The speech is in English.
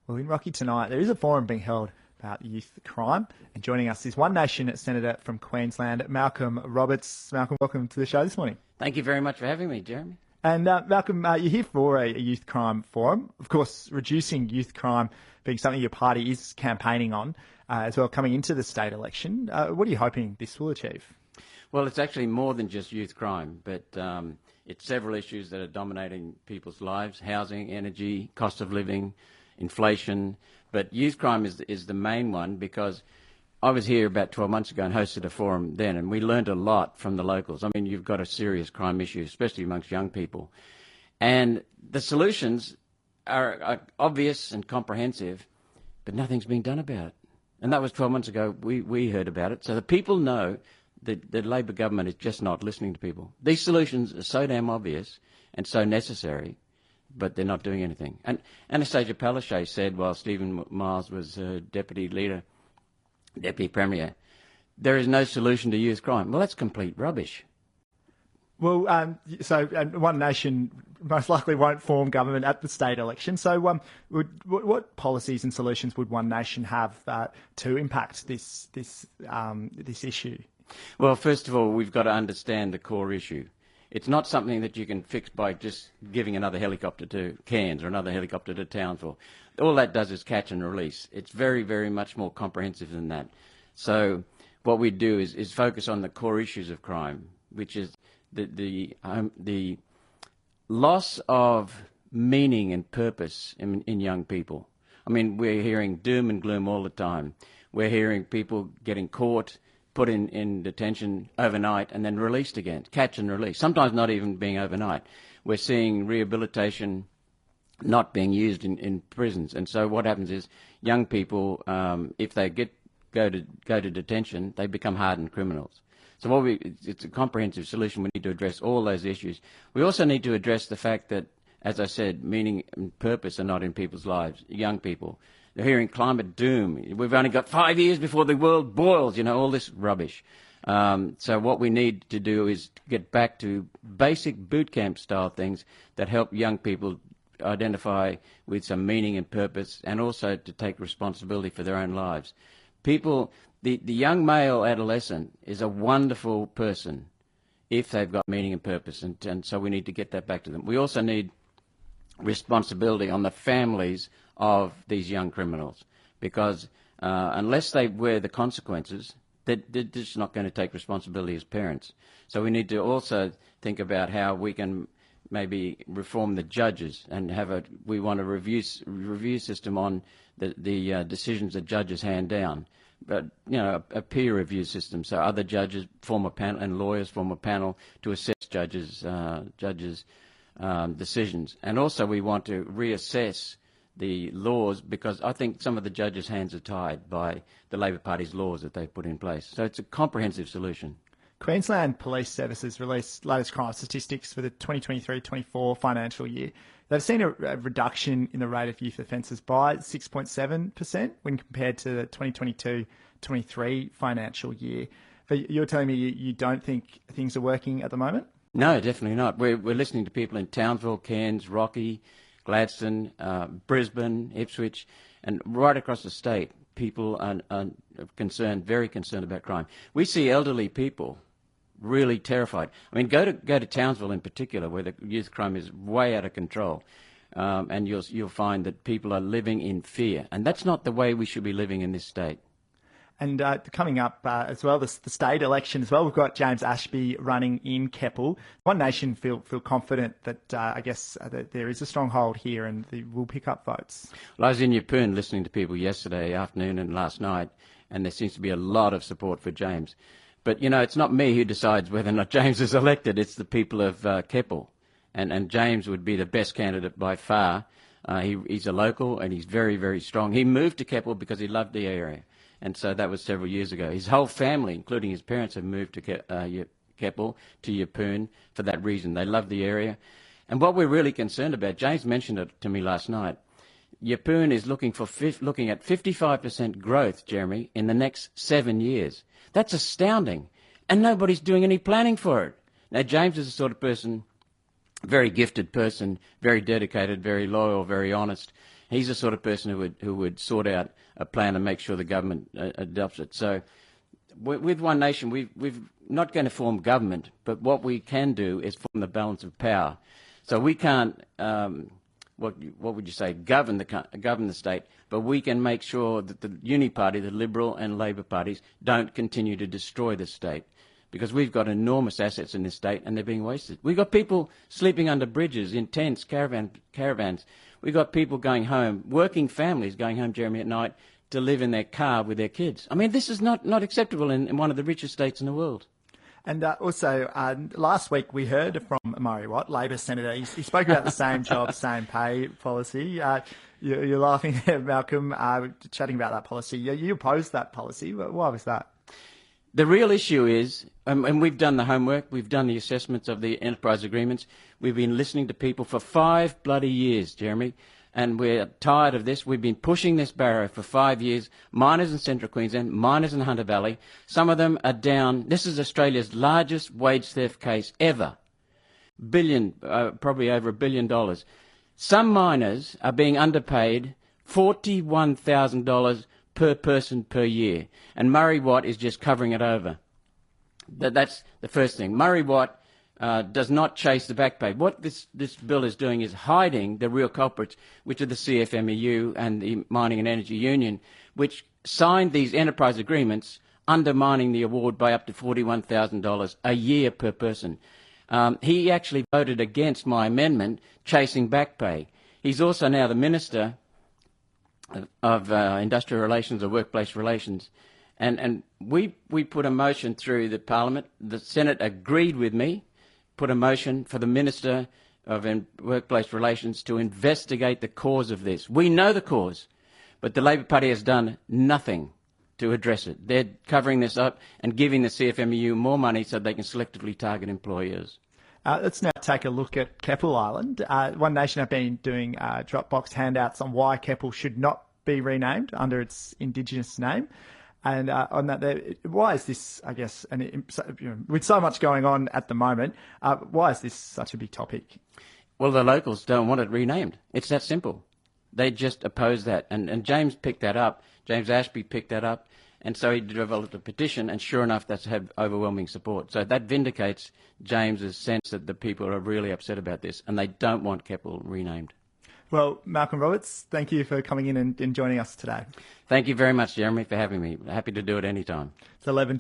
Well, in Rocky tonight, there is a forum being held about youth crime, and joining us is One Nation Senator from Queensland, Malcolm Roberts. Malcolm, welcome to the show this morning. Thank you very much for having me, Jeremy. And Malcolm, you're here for a youth crime forum. Of course, reducing youth crime being something your party is campaigning on as well coming into the state election. What are you hoping this will achieve? Well, it's actually more than just youth crime, but it's several issues that are dominating people's lives: housing, energy, cost of living, inflation. But youth crime is the main one, because I was here about 12 months ago and hosted a forum then, and we learned a lot from the locals. I mean, you've got a serious crime issue, especially amongst young people. And the solutions are obvious and comprehensive, but nothing's being done about it. And that was 12 months ago. We heard about it. So the people know that the Labor government is just not listening to people. These solutions are so damn obvious and so necessary, but they're not doing anything. And Anastasia Palaszczuk said, while Stephen Miles was Deputy Premier, there is no solution to youth crime. Well, that's complete rubbish. Well, so One Nation most likely won't form government at the state election. So what policies and solutions would One Nation have to impact this issue? Well, first of all, we've got to understand the core issue. It's not something that you can fix by just giving another helicopter to Cairns or another helicopter to Townsville. All that does is catch and release. It's very, very much more comprehensive than that. So what we do is focus on the core issues of crime, which is the loss of meaning and purpose in young people. I mean, we're hearing doom and gloom all the time. We're hearing people getting caught, put in detention overnight and then released again, catch and release, sometimes not even being overnight. We're seeing rehabilitation not being used in prisons. And so what happens is young people, if they go to detention, they become hardened criminals. So it's a comprehensive solution. We need to address all those issues. We also need to address the fact that, as I said, meaning and purpose are not in people's lives, young people. They're hearing climate doom. We've only got 5 years before the world boils, all this rubbish. So what we need to do is get back to basic boot camp style things that help young people identify with some meaning and purpose, and also to take responsibility for their own lives. People, the young male adolescent is a wonderful person if they've got meaning and purpose, and so we need to get that back to them. We also need responsibility on the families of these young criminals, because unless they wear the consequences, they're just not going to take responsibility as parents. So we need to also think about how we can maybe reform the judges and we want a review system on the decisions that judges hand down, but a peer review system, so other judges form a panel and lawyers form a panel to assess judges' decisions. And also we want to reassess the laws, because I think some of the judges' hands are tied by the Labor Party's laws that they've put in place. So it's a comprehensive solution. Queensland Police Services released latest crime statistics for the 2023-24 financial year. They've seen a reduction in the rate of youth offences by 6.7% when compared to the 2022-23 financial year. But you're telling me you don't think things are working at the moment? No, definitely not. We're listening to people in Townsville, Cairns, Rocky, Gladstone, Brisbane, Ipswich, and right across the state. People are concerned, very concerned about crime. We see elderly people really terrified. I mean, go to Townsville in particular, where the youth crime is way out of control, and you'll find that people are living in fear, and that's not the way we should be living in this state. And coming up as well, the state election as well, we've got James Ashby running in Keppel. One Nation feel confident that that there is a stronghold here and they will pick up votes. Well, I was in Yeppoon listening to people yesterday afternoon and last night, and there seems to be a lot of support for James. But, it's not me who decides whether or not James is elected. It's the people of Keppel. And James would be the best candidate by far. He's a local and he's very, very strong. He moved to Keppel because he loved the area. And so that was several years ago. His whole family, including his parents, have moved to Keppel, to Yeppoon, for that reason. They love the area. And what we're really concerned about, James mentioned it to me last night, Yeppoon is looking at 55% growth, Jeremy, in the next 7 years. That's astounding. And nobody's doing any planning for it. Now, James is the sort of person very gifted person, very dedicated, very loyal, very honest. He's the sort of person who would sort out a plan and make sure the government adopts it. So with One Nation, we've not going to form government, but what we can do is form the balance of power. So we can't, what would you say, govern the state, but we can make sure that the Uni Party, the Liberal and Labor parties, don't continue to destroy the state. Because we've got enormous assets in this state and they're being wasted. We've got people sleeping under bridges, in tents, caravans. We've got people going home, working families going home, Jeremy, at night to live in their car with their kids. I mean, this is not acceptable in one of the richest states in the world. And also, last week we heard from Murray Watt, Labor Senator. He spoke about the same job, same pay policy. You're laughing there, Malcolm, chatting about that policy. You opposed that policy. Why was that? The real issue is, and we've done the homework, we've done the assessments of the enterprise agreements, we've been listening to people for 5 bloody years, Jeremy, and we're tired of this. We've been pushing this barrow for 5 years. Miners in Central Queensland, miners in Hunter Valley, some of them are down. This is Australia's largest wage theft case ever. Probably over $1 billion. Some miners are being underpaid $41,000 per person per year. And Murray Watt is just covering it over. That's the first thing. Murray Watt does not chase the back pay. What this bill is doing is hiding the real culprits, which are the CFMEU and the Mining and Energy Union, which signed these enterprise agreements undermining the award by up to $41,000 a year per person. He actually voted against my amendment chasing back pay. He's also now the Minister of Industrial Relations or Workplace Relations. And we put a motion through the Parliament. The Senate agreed with me, put a motion for the Minister of Workplace Relations to investigate the cause of this. We know the cause, but the Labor Party has done nothing to address it. They're covering this up and giving the CFMEU more money so they can selectively target employers. Let's now take a look at Keppel Island. One Nation have been doing Dropbox handouts on why Keppel should not be renamed under its Indigenous name. And on that, why is this, I guess, with so much going on at the moment, why is this such a big topic? Well, the locals don't want it renamed. It's that simple. They just oppose that. And James picked that up. James Ashby picked that up. And so he developed a petition, and sure enough, that's had overwhelming support. So that vindicates James's sense that the people are really upset about this, and they don't want Keppel renamed. Well, Malcolm Roberts, thank you for coming in and joining us today. Thank you very much, Jeremy, for having me. Happy to do it anytime. It's 11.